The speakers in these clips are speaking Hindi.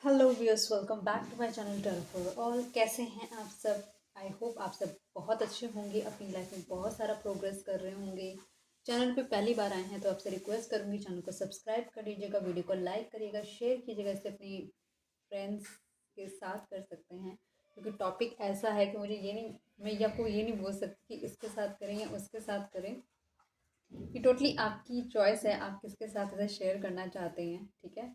Hello viewers, welcome back to my channel turn for all. कैसे हैं आप सब? आई होप आप सब बहुत अच्छे होंगे, अपनी लाइफ में बहुत सारा प्रोग्रेस कर रहे होंगे। चैनल पे पहली बार आए हैं तो आपसे रिक्वेस्ट करूंगी, चैनल को सब्सक्राइब कर लीजिएगा, वीडियो को लाइक करिएगा, शेयर कीजिएगा, इसे अपनी फ्रेंड्स के साथ कर सकते हैं। क्योंकि टॉपिक ऐसा है कि मुझे ये नहीं, मैं आपको ये नहीं बोल सकती कि इसके साथ करें या उसके साथ करें। ये टोटली आपकी चॉइस है, आप किसके साथ इसे शेयर करना चाहते हैं। ठीक है,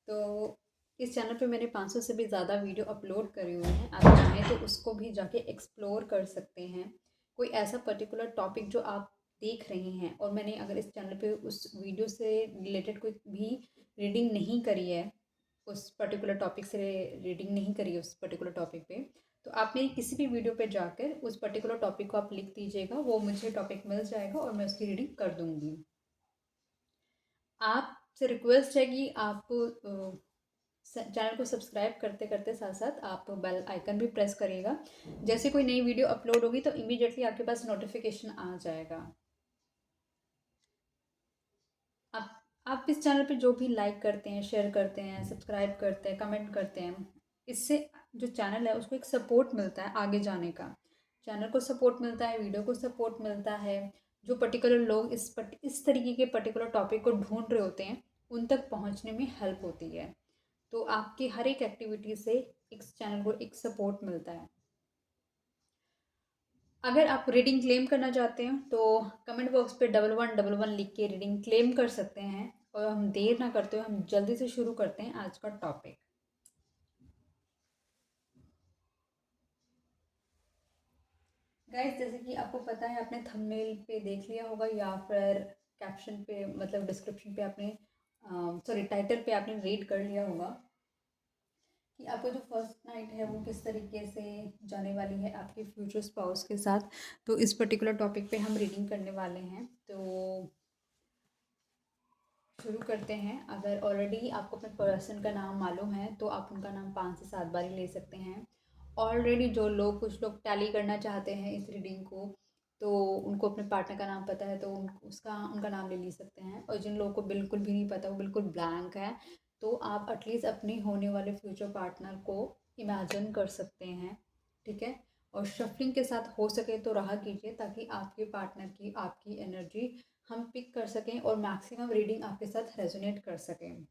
तो इस चैनल पे मैंने 500 से भी ज़्यादा वीडियो अपलोड करे हुए हैं। आप चाहें तो उसको भी जाके एक्सप्लोर कर सकते हैं। कोई ऐसा पर्टिकुलर टॉपिक जो आप देख रहे हैं और मैंने अगर इस चैनल पे उस वीडियो से रिलेटेड कोई भी रीडिंग नहीं करी है, उस पर्टिकुलर टॉपिक से रीडिंग नहीं करी है उस पर्टिकुलर टॉपिक पे, तो आप मेरी किसी भी वीडियो पे जाकर उस पर्टिकुलर टॉपिक को आप लिख दीजिएगा, वो मुझे टॉपिक मिल जाएगा और मैं उसकी रीडिंग कर दूँगी। आपसे रिक्वेस्ट है कि आप चैनल को सब्सक्राइब करते करते साथ साथ आप बेल आइकन भी प्रेस करिएगा। जैसे कोई नई वीडियो अपलोड होगी तो इमीडिएटली आपके पास नोटिफिकेशन आ जाएगा। आप आप इस चैनल पे जो भी लाइक करते हैं, शेयर करते हैं, सब्सक्राइब करते हैं, कमेंट करते हैं, इससे जो चैनल है उसको एक सपोर्ट मिलता है आगे जाने का। चैनल को सपोर्ट मिलता है, वीडियो को सपोर्ट मिलता है। जो पर्टिकुलर लोग इस तरीके के पर्टिकुलर टॉपिक को ढूंढ रहे होते हैं, उन तक पहुंचने में हेल्प होती है। तो आपकी हर एक एक्टिविटी से इस चैनल को एक सपोर्ट मिलता है। अगर आप रीडिंग क्लेम करना चाहते हैं तो कमेंट बॉक्स पे 1111 लिख के रीडिंग क्लेम कर सकते हैं। और हम देर ना करते हुए हम जल्दी से शुरू करते हैं आज का टॉपिक। गाइस, जैसे कि आपको पता है, आपने थंबनेल पे देख लिया होगा या फिर कैप्शन पे, मतलब डिस्क्रिप्शन पे आपने, सॉरी, टाइटल पे आपने रीड कर लिया होगा कि आपका जो फर्स्ट नाइट है वो किस तरीके से जाने वाली है आपके फ्यूचर स्पाउस के साथ। तो इस पर्टिकुलर टॉपिक पे हम रीडिंग करने वाले हैं, तो शुरू करते हैं। अगर ऑलरेडी आपको अपने पर्सन का नाम मालूम है तो आप उनका नाम 5 से 7 बार ही ले सकते हैं। ऑलरेडी जो लोग, कुछ लोग टैली करना चाहते हैं इस रीडिंग को, तो उनको अपने पार्टनर का नाम पता है तो उनका नाम ले सकते हैं। और जिन लोगों को बिल्कुल भी नहीं पता, वो बिल्कुल ब्लैंक है, तो आप एटलीस्ट अपने होने वाले फ्यूचर पार्टनर को इमेजिन कर सकते हैं। ठीक है, और शफलिंग के साथ हो सके तो रहा कीजिए, ताकि आपके पार्टनर की, आपकी एनर्जी हम पिक कर सकें और मैक्सिमम रीडिंग आपके साथ रेजोनेट कर सकें।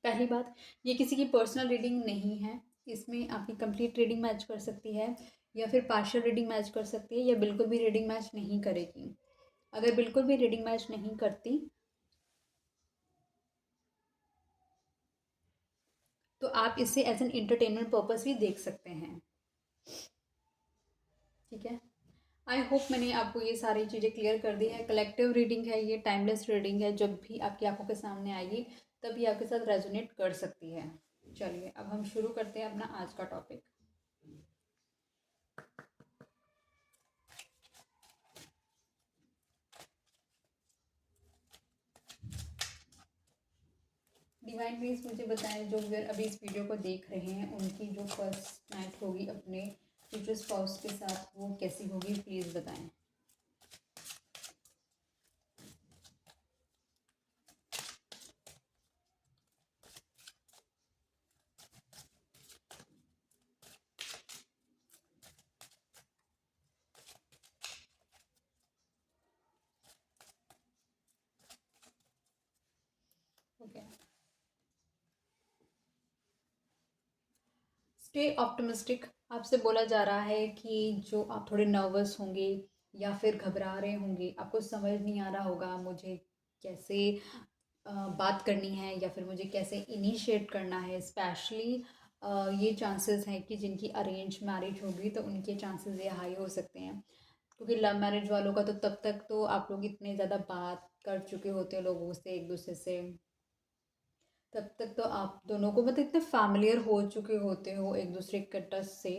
पहली बात, ये किसी की पर्सनल रीडिंग नहीं है। इसमें आपकी कंप्लीट रीडिंग मैच कर सकती है या फिर पार्शियल रीडिंग मैच कर सकती है या बिल्कुल भी रीडिंग मैच नहीं करेगी। अगर बिल्कुल भी रीडिंग मैच नहीं करती तो आप इसे एज एन एंटरटेनमेंट पर्पस भी देख सकते हैं। ठीक है, आई होप मैंने आपको ये सारी चीज़ें क्लियर कर दी है। कलेक्टिव रीडिंग है, ये टाइमलेस रीडिंग है, जब भी आपकी आंखों के सामने आएगी तभी आपके साथ रेजोनेट कर सकती है। चलिए, अब हम शुरू करते हैं अपना आज का टॉपिक। डिवाइन प्लीज मुझे बताएं, जो व्यूअर अभी इस वीडियो को देख रहे हैं, उनकी जो फर्स्ट नाइट होगी अपने फ्यूचर स्पाउस के साथ, वो कैसी होगी, प्लीज़ बताएं। Okay, stay optimistic. आपसे बोला जा रहा है कि जो आप थोड़े नर्वस होंगे या फिर घबरा रहे होंगे, आपको समझ नहीं आ रहा होगा मुझे कैसे बात करनी है या फिर मुझे कैसे इनिशिएट करना है। स्पेशली ये चांसेस हैं कि जिनकी अरेंज मैरिज होगी तो उनके चांसेस ये हाई हो सकते हैं। क्योंकि लव मैरिज वालों का तो तब तक तो आप लोग इतने ज़्यादा बात कर चुके होते हो लोगों से, एक दूसरे से, तब तक तो आप दोनों को मतलब इतने फैमिलियर हो चुके होते हो एक दूसरे के टच से।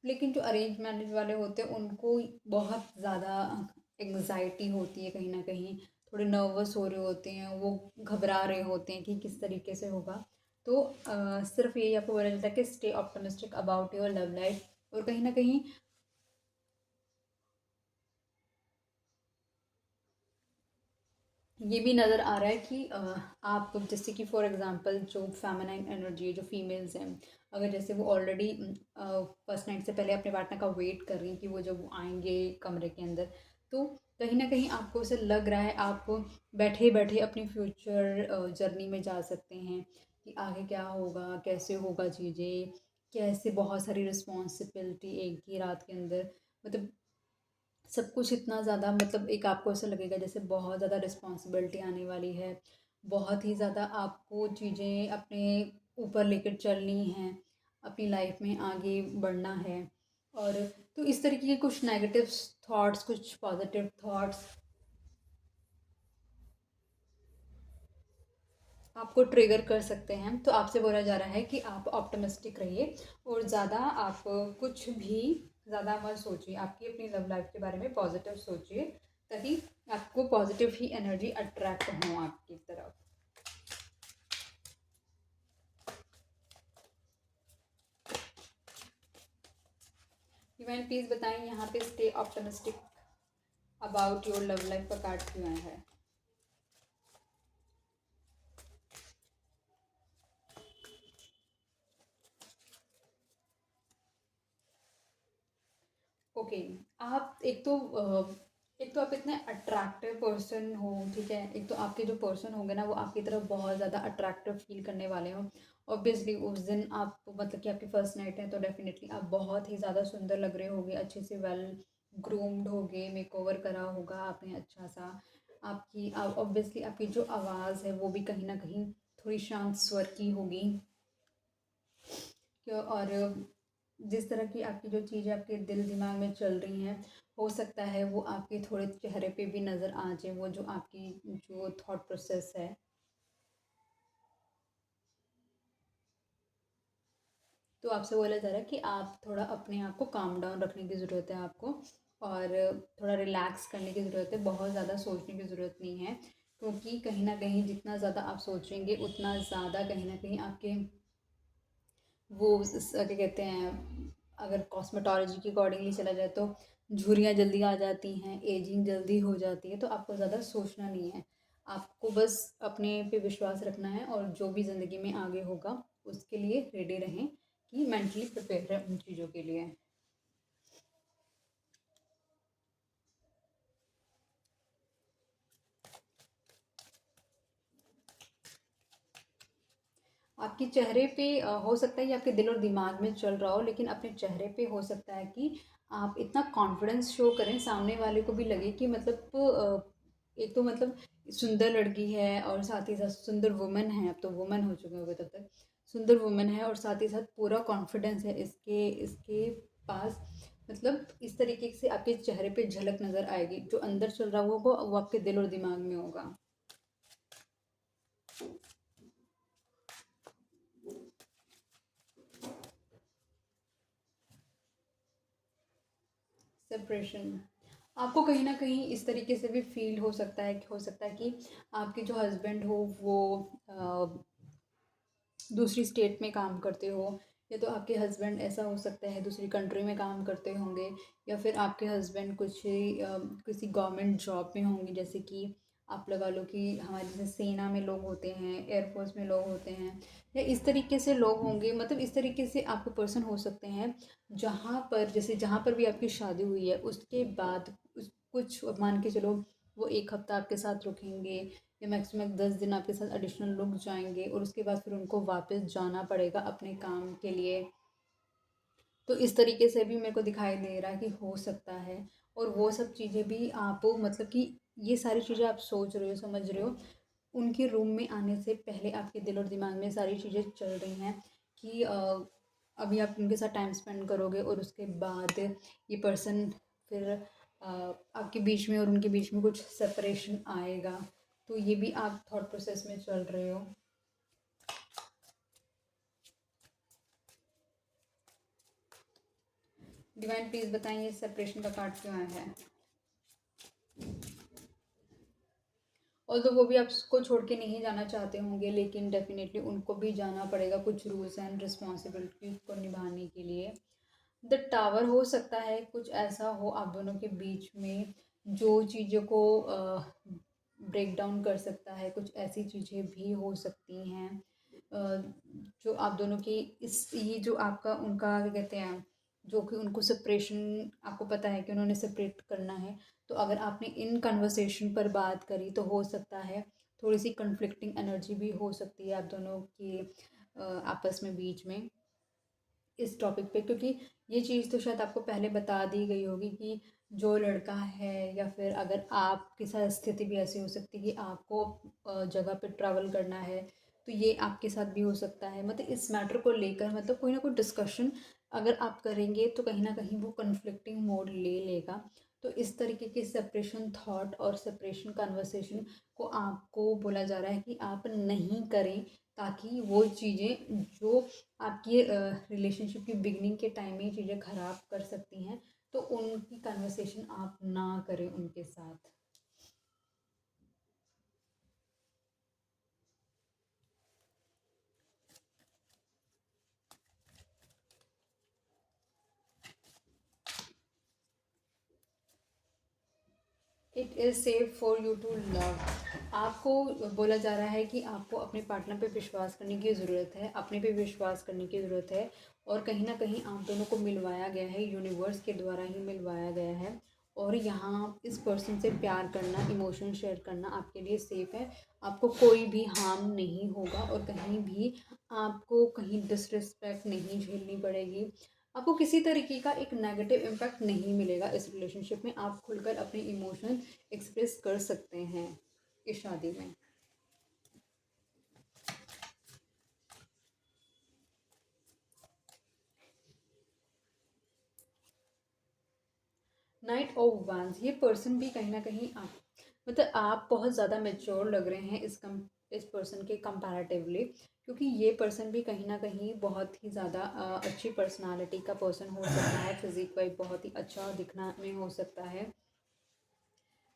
लेकिन जो अरेंज मैरिज वाले होते हैं उनको बहुत ज़्यादा एंग्जाइटी होती है, कहीं ना कहीं थोड़े नर्वस हो रहे होते हैं, वो घबरा रहे होते हैं कि किस तरीके से होगा। तो सिर्फ यही आपको बोला जाता है कि stay optimistic about your love life. और कहीं ना कहीं ये भी नज़र आ रहा है कि आप जैसे कि फॉर एग्जांपल जो फेमिनाइन एनर्जी है, जो फीमेल्स हैं, अगर जैसे वो ऑलरेडी फर्स्ट नाइट से पहले अपने पार्टनर का वेट कर रही हैं कि वो जब वो आएंगे कमरे के अंदर, तो कहीं ना कहीं आपको उसे लग रहा है आप बैठे बैठे अपनी फ्यूचर जर्नी में जा सकते हैं कि आगे क्या होगा, कैसे होगा चीज़ें, कैसे बहुत सारी रिस्पॉन्सिबिलिटी एक ही रात के अंदर, मतलब सब कुछ इतना ज़्यादा, मतलब एक आपको ऐसा लगेगा जैसे बहुत ज़्यादा रिस्पॉन्सिबिलिटी आने वाली है, बहुत ही ज़्यादा आपको चीज़ें अपने ऊपर लेकर चलनी हैं, अपनी लाइफ में आगे बढ़ना है। और तो इस तरीके के कुछ नेगेटिव थॉट्स, कुछ पॉजिटिव थॉट्स आपको ट्रिगर कर सकते हैं। तो आपसे बोला जा रहा है कि आप ऑप्टिमिस्टिक रहिए और ज़्यादा आप कुछ भी ज़्यादा मत सोचिए, आपकी अपनी लव लाइफ के बारे में पॉजिटिव सोचिए, ताकि आपको पॉजिटिव ही एनर्जी अट्रैक्ट हो आपकी तरफ। डिवाइन प्लीज बताएं यहाँ पे stay optimistic about your love life का कार्ड क्यों आया है। ओके, आप एक तो आप इतने अट्रैक्टिव पर्सन हो, ठीक है, एक तो आपके जो पर्सन होंगे ना वो आपकी तरफ बहुत ज़्यादा अट्रैक्टिव फील करने वाले हो। ऑब्वियसली उस दिन आप, मतलब कि आपकी फर्स्ट नाइट है, तो डेफिनेटली आप बहुत ही ज़्यादा सुंदर लग रहे होगे, अच्छे से वेल ग्रूम्ड होगे, मेकओवर करा होगा आपने अच्छा सा। आपकी ऑब्वियसली आपकी जो आवाज़ है वो भी कहीं ना कहीं थोड़ी शांत स्वर की होगी। और जिस तरह की आपकी जो चीज़ें आपके दिल दिमाग में चल रही हैं, हो सकता है वो आपके थोड़े चेहरे पे भी नज़र आ जाए, वो जो आपकी जो थॉट प्रोसेस है। तो आपसे बोला जा रहा है कि आप थोड़ा अपने आप को काम डाउन रखने की ज़रूरत है आपको, और थोड़ा रिलैक्स करने की ज़रूरत है, बहुत ज़्यादा सोचने की ज़रूरत नहीं है, क्योंकि कहीं ना कहीं जितना ज़्यादा आप सोचेंगे उतना ज़्यादा कहीं ना कहीं आपके वो क्या कहते हैं, अगर कॉस्मेटोलॉजी के अकॉर्डिंगली चला जाए तो झुर्रियाँ जल्दी आ जाती हैं, एजिंग जल्दी हो जाती है। तो आपको ज़्यादा सोचना नहीं है, आपको बस अपने पे विश्वास रखना है, और जो भी ज़िंदगी में आगे होगा उसके लिए रेडी रहें, कि मेंटली प्रिपेयर रहें उन चीज़ों के लिए। आपके चेहरे पे हो सकता है ये आपके दिल और दिमाग में चल रहा हो, लेकिन अपने चेहरे पे हो सकता है कि आप इतना कॉन्फिडेंस शो करें, सामने वाले को भी लगे कि मतलब एक तो मतलब सुंदर लड़की है, और साथ ही साथ सुंदर वुमन है, अब तो वुमन हो चुके होंगे तब तक, सुंदर वुमन है, और साथ ही साथ पूरा कॉन्फिडेंस है इसके इसके पास। मतलब इस तरीके से आपके चेहरे पे झलक नज़र आएगी, जो अंदर चल रहा होगा वो आपके दिल और दिमाग में होगा। सेपरेशन आपको कहीं ना कहीं इस तरीके से भी फील हो सकता है, कि आपके जो हस्बैंड हो वो दूसरी स्टेट में काम करते हो, या तो आपके हस्बैंड ऐसा हो सकता है दूसरी कंट्री में काम करते होंगे, या फिर आपके हस्बैंड कुछ किसी गवर्नमेंट जॉब में होंगे, जैसे कि आप लगा लो कि हमारे जैसे सेना में लोग होते हैं, एयरफोर्स में लोग होते हैं, या इस तरीके से लोग होंगे, मतलब इस तरीके से आपके पर्सन हो सकते हैं, जहाँ पर जैसे जहाँ पर भी आपकी शादी हुई है उसके बाद कुछ मान के चलो वो एक हफ्ता आपके साथ रुकेंगे, या मैक्सिमम 10 दिन आपके साथ एडिशनल लोग जाएंगे, और उसके बाद फिर उनको वापस जाना पड़ेगा अपने काम के लिए। तो इस तरीके से भी मेरे को दिखाई दे रहा है कि हो सकता है। और वो सब चीज़ें भी आप, मतलब कि ये सारी चीज़ें आप सोच रहे हो, समझ रहे हो, उनके रूम में आने से पहले आपके दिल और दिमाग में सारी चीज़ें चल रही हैं, कि अभी आप उनके साथ टाइम स्पेंड करोगे, और उसके बाद ये पर्सन फिर आपके बीच में और उनके बीच में कुछ सेपरेशन आएगा। तो ये भी आप थॉट प्रोसेस में चल रहे हो। डिवाइन प्लीज बताइए सेपरेशन का कार्ड क्यों आया है। और तो वो भी आपको छोड़ के नहीं जाना चाहते होंगे, लेकिन डेफिनेटली उनको भी जाना पड़ेगा कुछ रूल्स एंड रिस्पॉन्सिबिलिटीज को निभाने के लिए। द टावर हो सकता है कुछ ऐसा हो आप दोनों के बीच में, जो चीज़ों को ब्रेक डाउन कर सकता है, कुछ ऐसी चीज़ें भी हो सकती हैं जो आप दोनों की इस ये जो आपका उनका क्या कहते हैं, जो कि उनको सेपरेशन आपको पता है कि उन्होंने सेपरेट करना है। तो अगर आपने इन कन्वर्सेशन पर बात करी तो हो सकता है थोड़ी सी कन्फ्लिक्टिंग एनर्जी भी हो सकती है आप दोनों के आपस में बीच में इस टॉपिक पे, क्योंकि ये चीज़ तो शायद आपको पहले बता दी गई होगी कि जो लड़का है या फिर अगर आपके साथ स्थिति भी ऐसी हो सकती है कि आपको जगह पे ट्रैवल करना है तो ये आपके साथ भी हो सकता है। मतलब इस मैटर को लेकर मतलब कोई ना कोई डिस्कशन अगर आप करेंगे तो कहीं ना कहीं वो कन्फ्लिक्टिंग मोड ले लेगा। तो इस तरीके के सेपरेशन थॉट और सेपरेशन कन्वर्सेशन को आपको बोला जा रहा है कि आप नहीं करें, ताकि वो चीज़ें जो आपकी रिलेशनशिप की बिगनिंग के टाइम में चीज़ें ख़राब कर सकती हैं, तो उनकी कन्वर्सेशन आप ना करें उनके साथ। It is safe for you to love. आपको बोला जा रहा है कि आपको अपने पार्टनर पे विश्वास करने की ज़रूरत है, अपने पे विश्वास करने की ज़रूरत है। और कहीं ना कहीं आप दोनों को मिलवाया गया है, यूनिवर्स के द्वारा ही मिलवाया गया है। और यहाँ इस पर्सन से प्यार करना, इमोशन शेयर करना आपके लिए सेफ़ है। आपको कोई भी हार्म नहीं होगा और कहीं भी आपको कहीं डिसरिस्पेक्ट नहीं झेलनी पड़ेगी। आपको किसी तरीके का एक नेगेटिव इम्पैक्ट नहीं मिलेगा इस रिलेशनशिप में। आप खुलकर अपने इमोशन एक्सप्रेस कर सकते हैं इस शादी में। नाइट ऑफ वांस, ये पर्सन भी कहीं ना कहीं आप मतलब आप बहुत ज़्यादा मेच्योर लग रहे हैं इस पर्सन के कंपैरेटिवली, क्योंकि ये पर्सन भी कहीं ना कहीं बहुत ही ज़्यादा अच्छी पर्सनालिटी का पर्सन हो सकता है। फिजिक वाइज बहुत ही अच्छा दिखना में हो सकता है।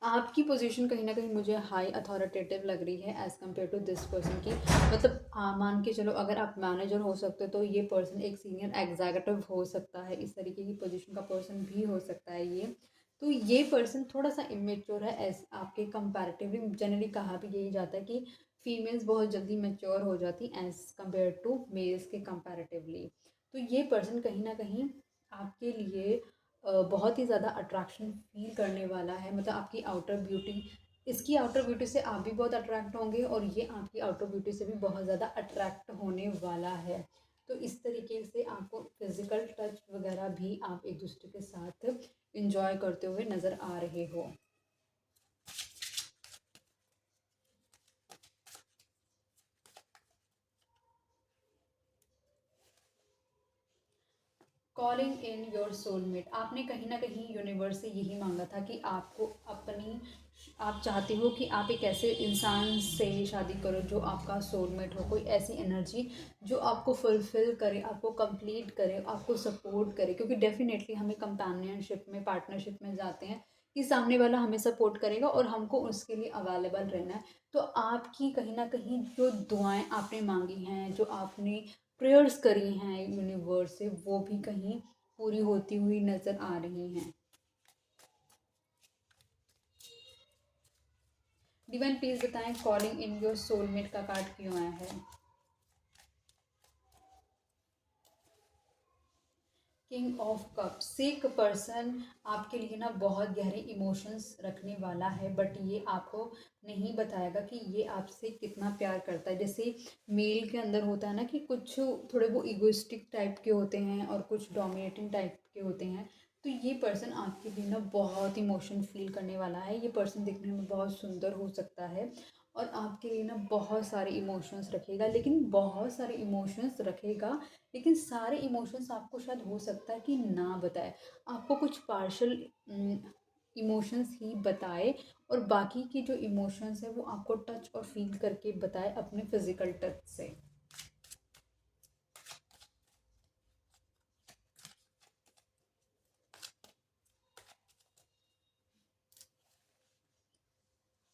आपकी पोजीशन कहीं न कहीं मुझे हाई अथॉरिटेटिव लग रही है as compare to this person की। मतलब मान के चलो, अगर आप मैनेजर हो सकते हो तो ये पर्सन एक सीनियर एग्ज़ीक्यूटिव हो सकता है, इस तरीके की पोजीशन का पर्सन भी हो सकता है ये। तो ये पर्सन थोड़ा-सा इमैच्योर है एज़ आपके कंपैरेटिवली। जनरली कहा भी यही जाता है कि फीमेल्स बहुत जल्दी मैच्योर हो जाती एज़ कम्पेयर टू मेल्स के कंपैरेटिवली। तो ये पर्सन कहीं न कहीं आपके लिए बहुत ही ज़्यादा अट्रैक्शन फ़ील करने वाला है। मतलब आपकी आउटर ब्यूटी, इसकी आउटर ब्यूटी से आप भी बहुत अट्रैक्ट होंगे और ये आपकी आउटर ब्यूटी से भी बहुत ज़्यादा अट्रैक्ट होने वाला है। तो इस तरीके से आपको फिज़िकल टच वगैरह भी आप एक दूसरे के साथ एंजॉय करते हुए नज़र आ रहे हो। कॉलिंग इन योर सोलमेट, आपने कहीं ना कहीं यूनिवर्स से यही मांगा था कि आपको अपनी आप चाहते हो कि आप एक ऐसे इंसान से शादी करो जो आपका सोलमेट हो, कोई ऐसी एनर्जी जो आपको फुलफ़िल करे, आपको कंप्लीट करे, आपको सपोर्ट करे। क्योंकि डेफ़िनेटली हमें कंपेनियनशिप में, पार्टनरशिप में जाते हैं कि सामने वाला हमें सपोर्ट करेगा और हमको उसके लिए अवेलेबल रहना है। तो आपकी कहीं न कहीं जो दुआएँ आपने माँगी हैं, जो आपने प्रेयर्स करी हैं यूनिवर्स से, वो भी कहीं पूरी होती हुई नज़र आ रही हैं। डिवाइन प्लीज बताएं कॉलिंग इन योर सोलमेट का कार्ड क्यों आया है। किंग ऑफ कप्स, एक पर्सन आपके लिए ना बहुत गहरे इमोशंस रखने वाला है, बट ये आपको नहीं बताएगा कि ये आपसे कितना प्यार करता है। जैसे मेल के अंदर होता है ना कि कुछ थोड़े वो इगोइस्टिक टाइप के होते हैं और कुछ डोमिनेटिंग टाइप के होते हैं। तो ये पर्सन आपके लिए ना बहुत इमोशन फील करने वाला है। ये पर्सन दिखने में बहुत सुंदर हो सकता है और आपके लिए ना बहुत सारे इमोशंस रखेगा, लेकिन बहुत सारे इमोशंस रखेगा, लेकिन सारे इमोशंस आपको शायद हो सकता है कि ना बताए। आपको कुछ पार्शल इमोशंस ही बताए और बाकी की जो इमोशंस है वो आपको टच और फील करके बताए अपने फिजिकल टच से।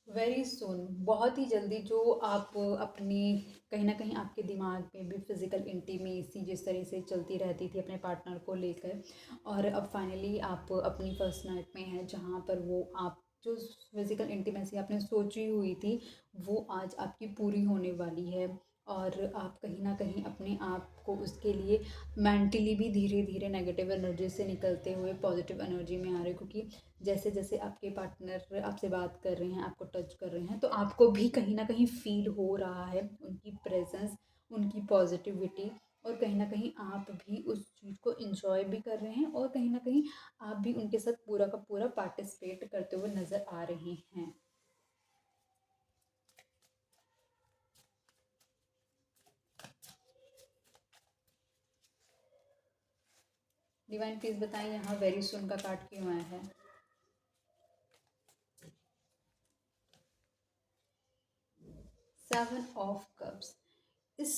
वेरी सुन, बहुत ही जल्दी जो आप अपनी कहीं ना कहीं आपके दिमाग में भी फिज़िकल इंटीमेसी जिस तरह से चलती रहती थी अपने पार्टनर को लेकर, और अब फाइनली आप अपनी फर्स्ट नाइट में हैं जहाँ पर वो आप जो फिज़िकल इंटीमेसी आपने सोची हुई थी वो आज आपकी पूरी होने वाली है। और आप कहीं न कहीं अपने आप को उसके लिए मेंटली भी धीरे-धीरे नेगेटिव एनर्जी से निकलते हुए पॉजिटिव एनर्जी में आ रहे हो, क्योंकि जैसे-जैसे आपके पार्टनर आपसे बात कर रहे हैं, आपको टच कर रहे हैं, तो आपको भी कहीं न कहीं फ़ील हो रहा है उनकी प्रेज़ेंस, उनकी पॉजिटिविटी, और कहीं न कहीं आप भी उस चीज़ को एन्जॉय भी कर रहे हैं और कहीं न कहीं आप भी उनके साथ पूरा का पूरा पार्टिसिपेट करते हुए नज़र आ रहे हैं। डिवाइन प्लीज़ बताएँ यहाँ वेरी सून का कार्ड क्यों आया है? 7 ऑफ कप्स। इस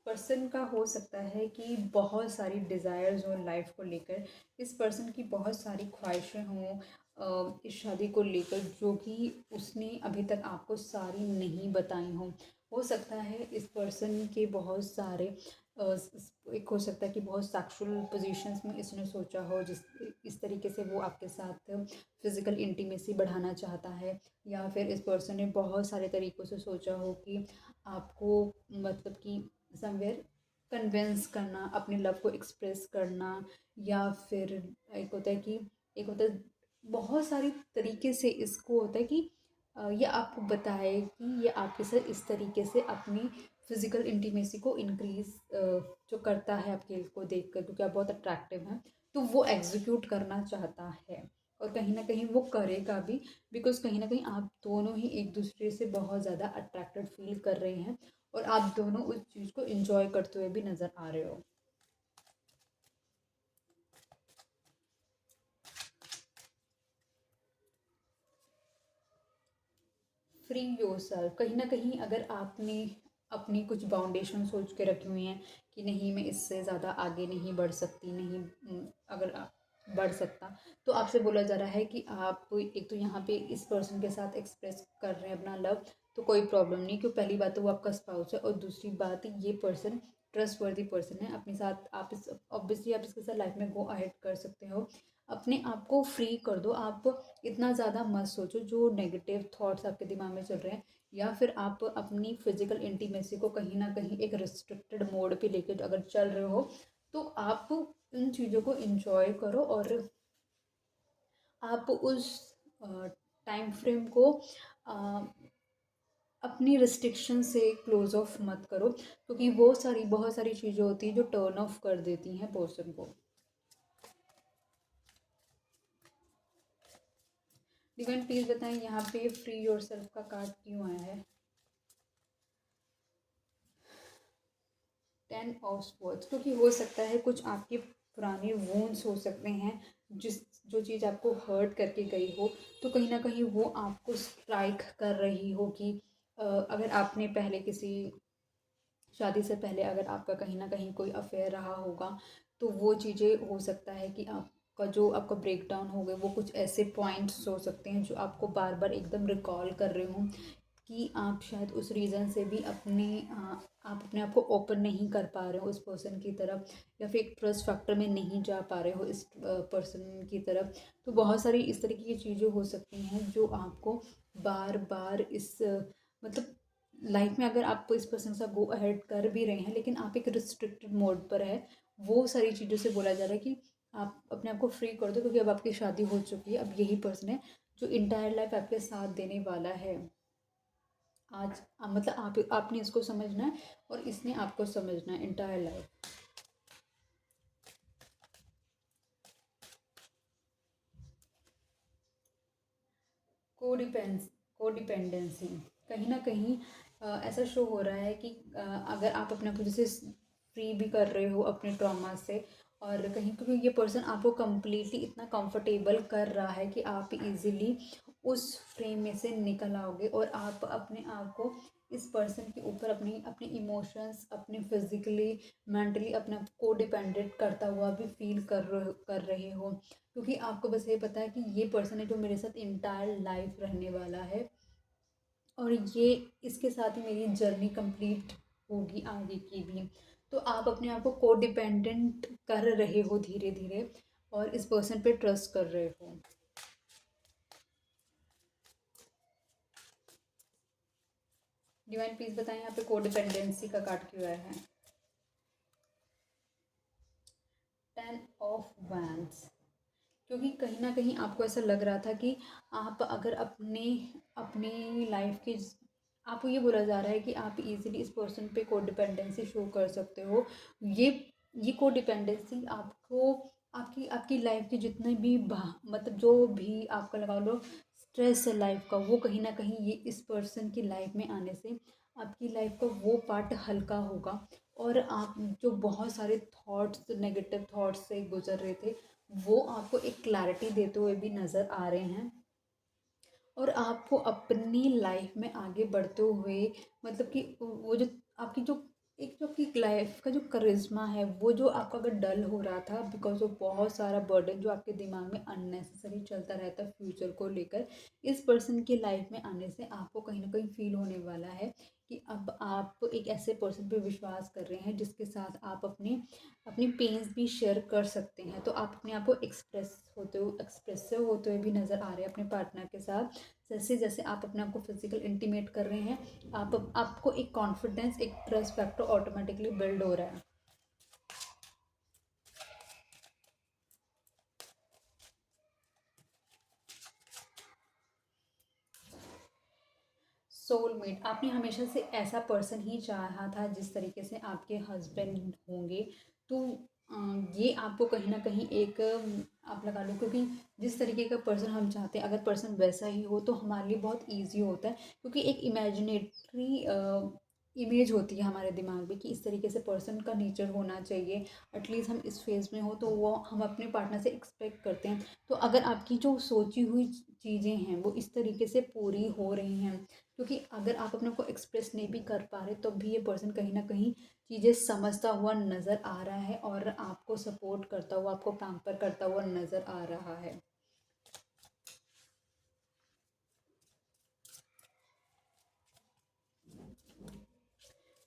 पर्सन का हो सकता है कि बहुत सारी डिज़ायर्स हों लाइफ को लेकर। इस पर्सन की बहुत सारी ख्वाहिशें हों इस शादी को लेकर, जो कि उसने अभी तक आपको सारी नहीं बताई हों। हो सकता है इस पर्सन के बहुत सारे एक हो सकता है कि बहुत सेक्सुअल पोजीशंस में इसने सोचा हो, जिस इस तरीके से वो आपके साथ फिज़िकल इंटीमेसी बढ़ाना चाहता है। या फिर इस पर्सन ने बहुत सारे तरीक़ों से सोचा हो कि आपको मतलब कि समवेयर कन्विंस करना, अपने लव को एक्सप्रेस करना, या फिर एक होता है कि एक होता है बहुत सारी तरीके से इसको होता है कि ये आपको बताए कि ये आपके साथ इस तरीके से अपनी फिज़िकल इंटीमेसी को इंक्रीज़ जो करता है आपके को देखकर, क्योंकि आप बहुत अट्रैक्टिव हैं, तो वो एग्ज़ीक्यूट करना चाहता है और कहीं न कहीं वो करेगा भी, बिकॉज़ कहीं न कहीं आप दोनों ही एक दूसरे से बहुत ज़्यादा अट्रैक्टेड फ़ील कर रहे हैं और आप दोनों उस चीज़ को एन्जॉय करते हुए भी नज़र आ रहे हो। फ्री योरसेल्फ, कहीं न कहीं अगर आपने अपनी कुछ बाउंडेशन सोच के रखी हुई हैं कि नहीं मैं इससे ज़्यादा आगे नहीं बढ़ सकती, नहीं अगर बढ़ सकता, तो आपसे बोला जा रहा है कि आप एक तो यहाँ पे इस पर्सन के साथ एक्सप्रेस कर रहे हैं अपना लव, तो कोई प्रॉब्लम नहीं, क्योंकि पहली बात तो वो आपका स्पाउस है और दूसरी बात ये पर्सन ट्रस्टवर्दी पर्सन है अपने साथ। आप इस ऑब्वियसली आप इसके साथ लाइफ में गो अहेड कर सकते हो। अपने आप को फ्री कर दो, आप इतना ज़्यादा मत सोचो जो नेगेटिव थॉट्स आपके दिमाग में चल रहे हैं, या फिर आप अपनी फिजिकल इंटीमेसी को कहीं ना कहीं एक रिस्ट्रिक्टेड मोड पे लेके अगर चल रहे हो, तो आप उन चीज़ों को इंजॉय करो और आप उस टाइम फ्रेम को अ, अपनी रिस्ट्रिक्शन से क्लोज ऑफ मत करो, क्योंकि वो सारी बहुत सारी चीज़ें होती हैं जो टर्न ऑफ कर देती हैं पर्सन को। डिवाइन प्लीज बताएं यहाँ पे फ्री योरसेल्फ का कार्ड क्यों आया है? 10 ऑफ स्वॉर्ड्स, क्योंकि हो सकता है कुछ आपके पुराने वूंड्स हो सकते हैं, जिस जो चीज़ आपको हर्ट करके गई हो, तो कहीं ना कहीं वो आपको स्ट्राइक कर रही हो कि अगर आपने पहले किसी शादी से पहले अगर आपका कहीं न कहीं कोई अफ़ेयर रहा होगा, तो वो चीज़ें हो सकता है कि आपका जो आपका ब्रेकडाउन हो गए, वो कुछ ऐसे पॉइंट्स हो सकते हैं जो आपको बार-बार एकदम रिकॉल कर रहे हों कि आप शायद उस रीज़न से भी आप अपने आप को ओपन नहीं कर पा रहे हो उस पर्सन की तरफ, या फिर एक ट्रस्ट फैक्टर में नहीं जा पा रहे हो इस पर्सन की तरफ। तो बहुत सारी इस तरीके की चीज़ें हो सकती हैं जो आपको बार-बार इस मतलब लाइफ में अगर आप इस पर्सन के साथ गो अहेड कर भी रहे हैं, लेकिन आप एक रिस्ट्रिक्टेड मोड पर है, वो सारी चीज़ों से बोला जा रहा है कि आप अपने आप को फ्री कर दो, क्योंकि अब आपकी शादी हो चुकी है। अब यही पर्सन है जो इंटायर लाइफ आपके साथ देने वाला है। आज मतलब आपने इसको समझना है और इसने आपको समझना है इंटायर लाइफ। कोडिपेंस कोडिपेंडेंसी, कहीं न कहीं ऐसा शो हो रहा है कि अगर आप अपने आप को जैसे फ्री भी कर रहे हो अपने ट्रॉमा से, और कहीं क्योंकि ये पर्सन आपको कंप्लीटली इतना कंफर्टेबल कर रहा है कि आप इजीली उस फ्रेम में से निकल आओगे, और आप अपने आप को इस पर्सन के ऊपर अपनी अपने इमोशंस, अपने फिजिकली मेंटली अपने आप को डिपेंडेंट करता हुआ भी फील कर रहे हो, क्योंकि आपको बस ये पता है कि ये पर्सन है जो मेरे साथ इंटायर लाइफ रहने वाला है, और ये इसके साथ ही मेरी जर्नी कंप्लीट होगी आगे की भी। तो आप अपने आप को कोडिपेंडेंट कर रहे हो धीरे धीरे, और इस पर्सन पे ट्रस्ट कर रहे हो। डिवाइन प्लीज बताएं यहाँ पे कोडिपेंडेंसी का कार्ड क्यों आया है। 10 ऑफ वैंड्स, क्योंकि कहीं ना कहीं आपको ऐसा लग रहा था कि आप अगर अपने अपनी लाइफ के, आपको ये बोला जा रहा है कि आप इजीली इस पर्सन पे कोडिपेंडेंसी शो कर सकते हो। ये ये कोडिपेंडेंसी आपको आपकी आपकी लाइफ के जितने भी मतलब जो भी आपका लगा लो स्ट्रेस है लाइफ का, वो कहीं ना कहीं ये इस पर्सन की लाइफ में आने से आपकी लाइफ का वो पार्ट हल्का होगा। और आप जो बहुत सारे थॉट्स, नेगेटिव थॉट्स से गुजर रहे थे, वो आपको एक क्लैरिटी देते हुए भी नज़र आ रहे हैं। और आपको अपनी लाइफ में आगे बढ़ते हुए, मतलब कि वो जो आपकी जो एक जो आपकी लाइफ का जो करिश्मा है, वो जो आपका अगर डल हो रहा था बिकॉज ऑफ बहुत सारा बर्डन जो आपके दिमाग में अननेसेसरी चलता रहता है फ्यूचर को लेकर, इस पर्सन की लाइफ में आने से आपको कहीं ना कहीं फील होने वाला है कि अब आप एक ऐसे पर्सन पे विश्वास कर रहे हैं जिसके साथ आप अपने अपनी पेन्स भी शेयर कर सकते हैं। तो आप अपने आप को एक्सप्रेसिव होते हुए भी नज़र आ रहे हैं अपने पार्टनर के साथ। जैसे जैसे आप अपने आप को फिजिकल इंटीमेट कर रहे हैं, आपको एक कॉन्फिडेंस, एक ट्रस्ट फैक्टर ऑटोमेटिकली बिल्ड हो रहा है। सोलमेट, आपने हमेशा से ऐसा पर्सन ही चाहा था जिस तरीके से आपके हस्बैंड होंगे। तो ये आपको कहीं ना कहीं एक आप लगा लो, क्योंकि जिस तरीके का पर्सन हम चाहते हैं अगर पर्सन वैसा ही हो तो हमारे लिए बहुत इजी होता है, क्योंकि एक इमेजिनेटरी इमेज होती है हमारे दिमाग में कि इस तरीके से पर्सन का नेचर होना चाहिए। एटलीस्ट हम इस फेज़ में हो तो वो हम अपने पार्टनर से एक्सपेक्ट करते हैं। तो अगर आपकी जो सोची हुई चीज़ें हैं वो इस तरीके से पूरी हो रही हैं, क्योंकि अगर आप अपने को एक्सप्रेस नहीं भी कर पा रहे तो भी ये पर्सन कहीं ना कहीं चीज़ें समझता हुआ नज़र आ रहा है और आपको सपोर्ट करता हुआ, आपको पैम्पर करता हुआ नज़र आ रहा है।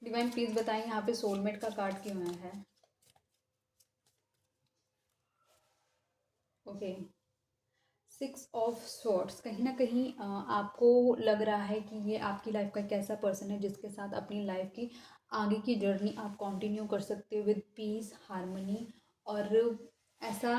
डिवाइन प्लीज बताएं यहाँ पे सोलमेट का कार्ड क्यों आया है। ओके, 6 ऑफ स्वॉर्ड्स, कहीं ना कहीं आपको लग रहा है कि ये आपकी लाइफ का एक ऐसा पर्सन है जिसके साथ अपनी लाइफ की आगे की जर्नी आप कंटिन्यू कर सकते हो विद पीस, हारमोनी। और ऐसा,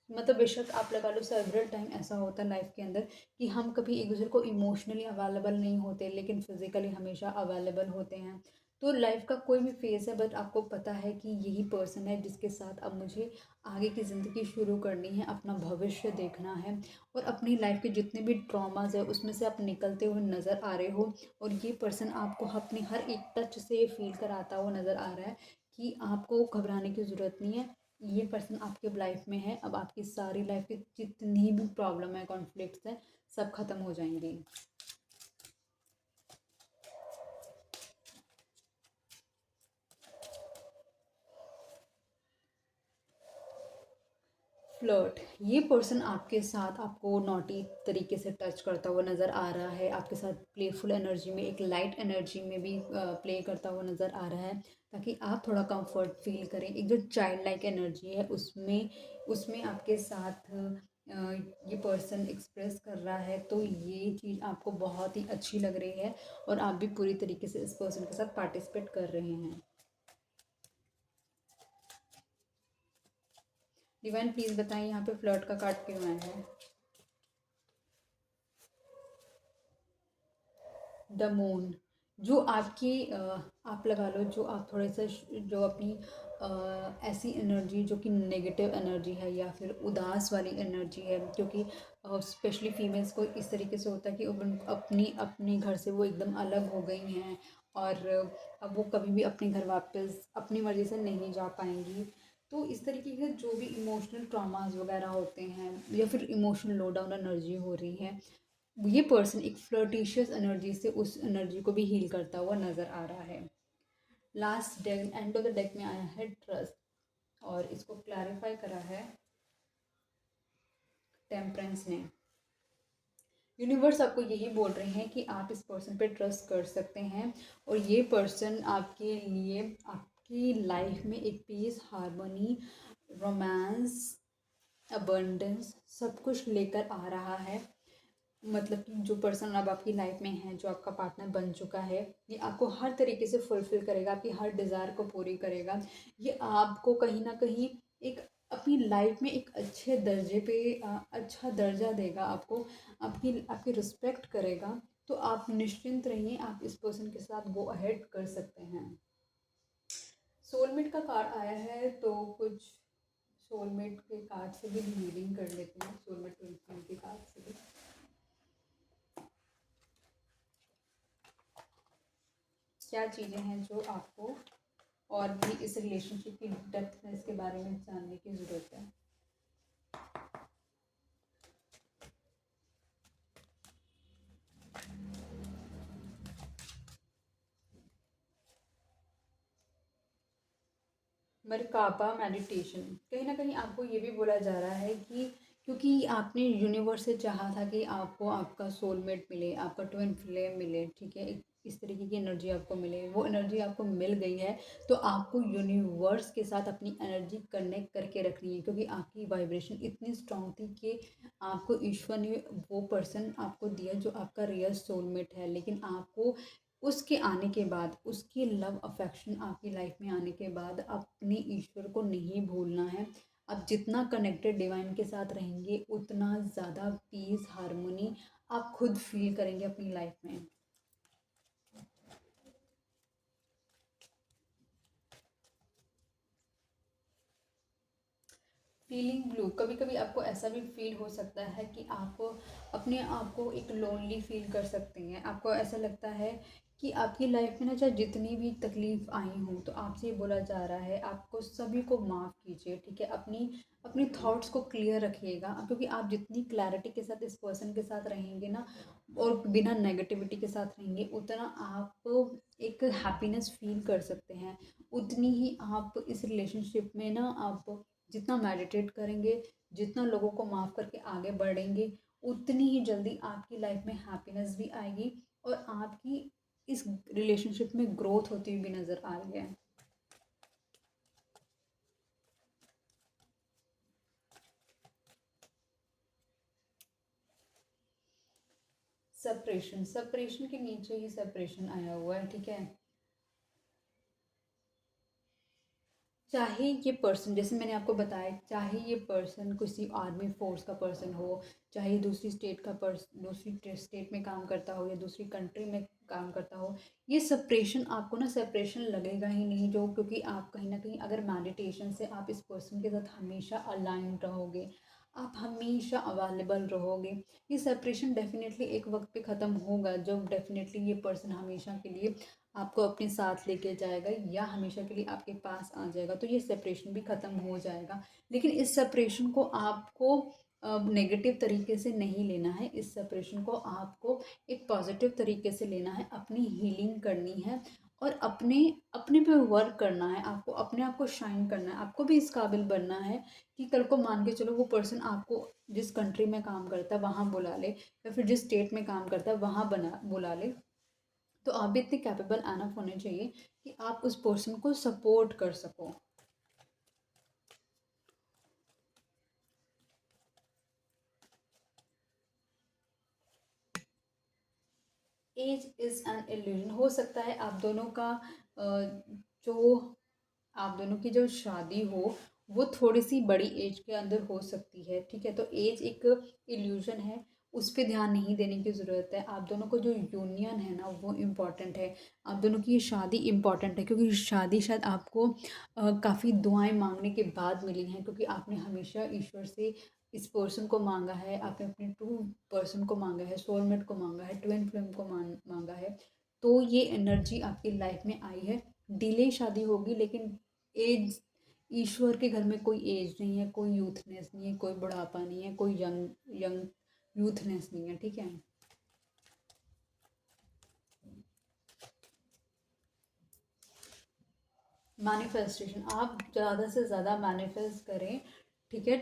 मतलब बेशक आप लगा लो सेवरल टाइम ऐसा होता है लाइफ के अंदर कि हम कभी एक दूसरे को इमोशनली अवेलेबल नहीं होते लेकिन फिजिकली हमेशा अवेलेबल होते हैं। तो लाइफ का कोई भी फेज़ है बट आपको पता है कि यही पर्सन है जिसके साथ अब मुझे आगे की ज़िंदगी शुरू करनी है, अपना भविष्य देखना है। और अपनी लाइफ के जितने भी ट्रॉमास है उसमें से आप निकलते हुए नज़र आ रहे हो। और ये पर्सन आपको अपनी हर एक टच से ये फील कराता हुआ नज़र आ रहा है कि आपको घबराने की ज़रूरत नहीं है। ये पर्सन आपके लाइफ में है, अब आपकी सारी लाइफ की जितनी भी प्रॉब्लम है, कॉन्फ्लिक्ट्स हैं, सब खत्म हो जाएंगी। फ्लर्ट, ये पर्सन आपके साथ आपको नॉटी तरीके से टच करता हुआ नज़र आ रहा है, आपके साथ प्लेफुल एनर्जी में, एक लाइट एनर्जी में भी प्ले करता हुआ नज़र आ रहा है ताकि आप थोड़ा कंफर्ट फील करें। एक जो चाइल्ड लाइक एनर्जी है उसमें उसमें आपके साथ ये पर्सन एक्सप्रेस कर रहा है। तो ये चीज़ आपको बहुत ही अच्छी लग रही है और आप भी पूरी तरीके से इस पर्सन के साथ पार्टिसिपेट कर रहे हैं। डिवाइन प्लीज़ बताएं यहाँ पे फ्लर्ट का कार्ड क्यों आया है। द मून, जो आपकी आप लगा लो जो आप थोड़े से जो अपनी ऐसी एनर्जी जो कि नेगेटिव एनर्जी है या फिर उदास वाली एनर्जी है, क्योंकि स्पेशली फीमेल्स को इस तरीके से होता है कि अपनी अपने घर से वो एकदम अलग हो गई हैं और अब वो कभी भी अपने घर वापस अपनी मर्ज़ी से नहीं जा पाएंगी। तो इस तरीके के जो भी इमोशनल ट्रॉमास वगैरह होते हैं या फिर इमोशनल लो डाउन एनर्जी हो रही है, ये पर्सन एक फ्लर्टिशियस एनर्जी से उस एनर्जी को भी हील करता हुआ नज़र आ रहा है। Last deck, end of the deck में आया है ट्रस्ट और इसको क्लैरिफाई करा है टेम्परेंस ने। यूनिवर्स आपको यही बोल रहे हैं कि आप इस पर्सन पे ट्रस्ट कर सकते हैं और ये पर्सन आपके लिए आपकी लाइफ में एक पीस, हार्मनी, रोमांस, अबंडेंस सब कुछ लेकर आ रहा है। मतलब कि जो पर्सन अब आपकी लाइफ में है, जो आपका पार्टनर बन चुका है, ये आपको हर तरीके से फुलफ़िल करेगा, आपकी हर डिज़ायर को पूरी करेगा। ये आपको कहीं न कहीं एक अपनी लाइफ में एक अच्छे दर्जे पे अच्छा दर्जा देगा आपको, आपकी आपकी रिस्पेक्ट करेगा। तो आप निश्चिंत रहिए, आप इस पर्सन के साथ गो अहेड कर सकते हैं। सोलमेट का कार्ड आया है, तो कुछ सोलमेट के कार्ड से भी रीडिंग कर लेते हैं, सोलमेट के कार्ड से भी। क्या चीज़ें हैं जो आपको और भी इस रिलेशनशिप की डेप्थनेस के बारे में जानने की ज़रूरत है। मरकाबा मेडिटेशन, कहीं ना कहीं आपको ये भी बोला जा रहा है कि क्योंकि आपने यूनिवर्स से चाहा था कि आपको आपका सोलमेट मिले, आपका ट्विन फ्लेम मिले, ठीक है, इस तरीके की एनर्जी आपको मिले, वो एनर्जी आपको मिल गई है। तो आपको यूनिवर्स के साथ अपनी एनर्जी कनेक्ट करके रखनी है, क्योंकि आपकी वाइब्रेशन इतनी स्ट्रांग थी कि आपको ईश्वर ने वो पर्सन आपको दिया जो आपका रियल सोलमेट है। लेकिन आपको उसके आने के बाद, उसकी लव अफेक्शन आपकी लाइफ में आने के बाद अपने ईश्वर को नहीं भूलना है। आप जितना कनेक्टेड डिवाइन के साथ रहेंगे, उतना ज़्यादा पीस, हार्मनी आप खुद फील करेंगे अपनी लाइफ में। फीलिंग ब्लू, कभी कभी आपको ऐसा भी फील हो सकता है कि आप अपने आप को एक लोनली फील कर सकते हैं। आपको ऐसा लगता है कि आपकी लाइफ में ना चाहे जितनी भी तकलीफ आई हो, तो आपसे ये बोला जा रहा है आपको सभी को माफ़ कीजिए, ठीक है। अपनी अपनी थॉट्स को क्लियर रखिएगा, क्योंकि आप जितनी क्लैरिटी के साथ इस पर्सन के साथ रहेंगे ना, और बिना नेगेटिविटी के साथ रहेंगे, उतना आप एक हैप्पीनेस फील कर सकते हैं। उतनी ही आप इस रिलेशनशिप में ना, आप जितना मेडिटेट करेंगे, जितना लोगों को माफ़ करके आगे बढ़ेंगे, उतनी ही जल्दी आपकी लाइफ में हैप्पीनेस भी आएगी, और आपकी इस रिलेशनशिप में ग्रोथ होती हुई भी नज़र आ रही है। सेपरेशन, सेपरेशन के नीचे ही सेपरेशन आया हुआ है, ठीक है। चाहे ये पर्सन, जैसे मैंने आपको बताया, चाहे ये पर्सन किसी आर्मी फोर्स का पर्सन हो, चाहे दूसरी स्टेट का पर्सन, दूसरी स्टेट में काम करता हो या दूसरी कंट्री में काम करता हो, ये सेपरेशन आपको ना सेपरेशन लगेगा ही नहीं, जो क्योंकि आप कहीं ना कहीं अगर मेडिटेशन से आप इस पर्सन के साथ हमेशा अलाइन रहोगे, आप हमेशा अवेलेबल रहोगे, ये सेपरेशन डेफिनेटली एक वक्त पे ख़त्म होगा, जब डेफिनेटली ये पर्सन हमेशा के लिए आपको अपने साथ लेके जाएगा या हमेशा के लिए आपके पास आ जाएगा, तो ये सेपरेशन भी ख़त्म हो जाएगा। लेकिन इस सेपरेशन को आपको नेगेटिव तरीके से नहीं लेना है, इस सेपरेशन को आपको एक पॉजिटिव तरीके से लेना है, अपनी हीलिंग करनी है, और अपने अपने पे वर्क करना है, आपको अपने आप को शाइन करना है, आपको भी इस काबिल बनना है कि कल को मान के चलो वो पर्सन आपको जिस कंट्री में काम करता है वहाँ बुला ले, या फिर जिस स्टेट में काम करता है वहाँ बना बुला ले, तो आप भी इतने कैपेबल एनफ होने चाहिए कि आप उस पर्सन को सपोर्ट कर सको। एज इज़ एन इल्यूजन, हो सकता है आप दोनों का जो आप दोनों की जो शादी हो, वो थोड़ी सी बड़ी एज के अंदर हो सकती है, ठीक है। तो एज एक इल्यूजन है, उस पर ध्यान नहीं देने की ज़रूरत है। आप दोनों को जो यूनियन है ना, वो इम्पॉर्टेंट है। आप दोनों की ये शादी इम्पॉर्टेंट है, क्योंकि शादी शायद आपको काफ़ी दुआएं मांगने के बाद मिली हैं, क्योंकि आपने हमेशा ईश्वर से इस पर्सन को मांगा है, आपने अपने ट्रू पर्सन को मांगा है, सोलमेट को मांगा है, ट्विन फ्लेम को मांगा है। तो ये एनर्जी आपकी लाइफ में आई है। डिले शादी होगी, लेकिन एज, ईश्वर के घर में कोई एज नहीं है, कोई यूथनेस नहीं है, कोई बुढ़ापा नहीं है, कोई यंग यंग यूथनेस नहीं है, ठीक है। मैनिफेस्टेशन, आप ज़्यादा से ज़्यादा मैनिफेस्ट करें, ठीक है,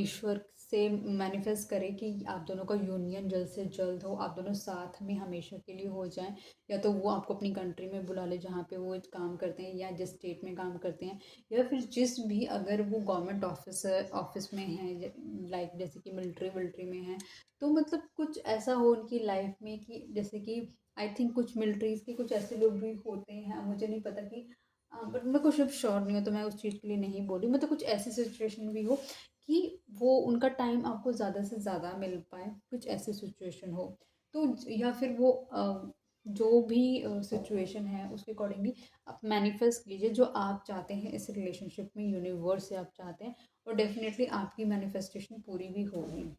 ईश्वर से मैनिफेस्ट करें कि आप दोनों का यूनियन जल्द से जल्द हो, आप दोनों साथ में हमेशा के लिए हो जाएं। या तो वो आपको अपनी कंट्री में बुला ले जहाँ पे वो काम करते हैं, या जिस स्टेट में काम करते हैं, या फिर जिस भी, अगर वो गवर्नमेंट ऑफिस में हैं, लाइक जैसे कि मिलिट्री विल्ट्री में हैं, तो मतलब कुछ ऐसा हो उनकी लाइफ में कि जैसे कि आई थिंक कुछ मिलिट्रीज़ के कुछ ऐसे लोग भी होते हैं, मुझे नहीं पता कि, बट मैं कुछ अब श्योर नहीं हूँ तो मैं उस चीज़ के लिए नहीं बोली, मतलब कुछ ऐसी सिचुएशन भी हो कि वो उनका टाइम आपको ज़्यादा से ज़्यादा मिल पाए, कुछ ऐसी सिचुएशन हो। तो या फिर वो जो भी सिचुएशन है उसके अकॉर्डिंगली आप मैनिफेस्ट कीजिए जो आप चाहते हैं इस रिलेशनशिप में, यूनिवर्स से आप चाहते हैं, और डेफिनेटली आपकी मैनिफेस्टेशन पूरी भी होगी।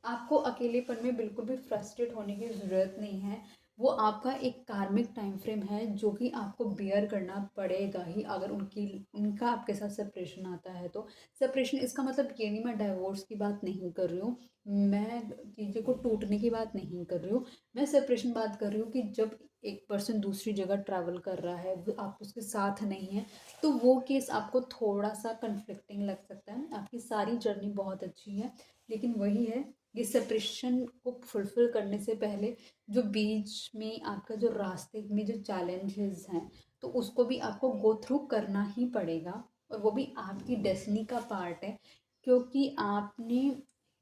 आपको अकेलेपन में बिल्कुल भी फ्रस्ट्रेट होने की ज़रूरत नहीं है। वो आपका एक कार्मिक टाइम फ्रेम है जो कि आपको बियर करना पड़ेगा ही, अगर उनका आपके साथ सेपरेशन आता है तो। सेपरेशन इसका मतलब ये नहीं, मैं डाइवोर्स की बात नहीं कर रही हूँ, मैं चीज़ें को टूटने की बात नहीं कर रही हूँ, मैं सेपरेशन बात कर रही हूँ कि जब एक पर्सन दूसरी जगह ट्रैवल कर रहा है, आप उसके साथ नहीं हैं, तो वो केस आपको थोड़ा सा कन्फ्लिक्टिंग लग सकता है। आपकी सारी जर्नी बहुत अच्छी है, लेकिन वही है, ये सेपरेशन को फुलफ़िल करने से पहले जो बीच में आपका जो रास्ते में जो चैलेंजेस हैं, तो उसको भी आपको गो थ्रू करना ही पड़ेगा, और वो भी आपकी डेस्टिनी का पार्ट है, क्योंकि आपने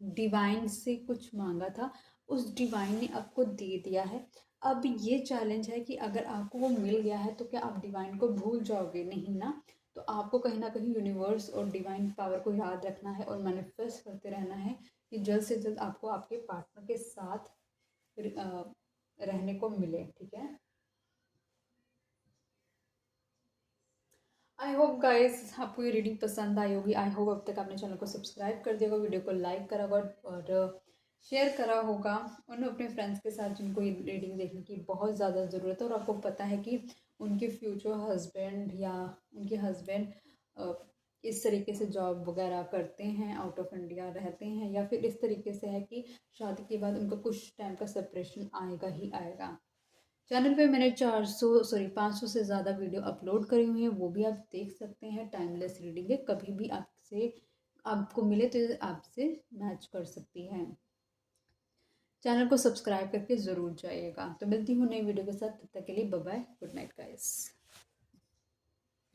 डिवाइन से कुछ मांगा था, उस डिवाइन ने आपको दे दिया है। अब ये चैलेंज है कि अगर आपको वो मिल गया है तो क्या आप डिवाइन को भूल जाओगे? नहीं ना। तो आपको कहीं ना कहीं यूनिवर्स और डिवाइन पावर को याद रखना है और मैनिफेस्ट करते रहना है कि जल्द से जल्द आपको आपके पार्टनर के साथ रहने को मिले, ठीक है। आई होप गाइस आपको ये रीडिंग पसंद आई होगी। आई होप अब तक आपने चैनल को सब्सक्राइब कर दिया होगा, वीडियो को लाइक करा होगा और शेयर करा होगा उन अपने फ्रेंड्स के साथ जिनको ये रीडिंग देखने की बहुत ज़्यादा ज़रूरत है, और आपको पता है कि उनके फ्यूचर हस्बैंड या उनके हस्बैंड इस तरीके से जॉब वगैरह करते हैं, आउट ऑफ इंडिया रहते हैं, या फिर इस तरीके से है कि शादी के बाद उनका कुछ टाइम का सेपरेशन आएगा ही आएगा। चैनल पे मैंने 500 से ज़्यादा वीडियो अपलोड करी हुई हैं, वो भी आप देख सकते हैं। टाइमलेस रीडिंग है, कभी भी आपको मिले तो आपसे मैच कर सकती है। चैनल को सब्सक्राइब करके ज़रूर जाइएगा। तो मिलती हूँ नई वीडियो के साथ, तब तक के लिए bye bye, good night guys.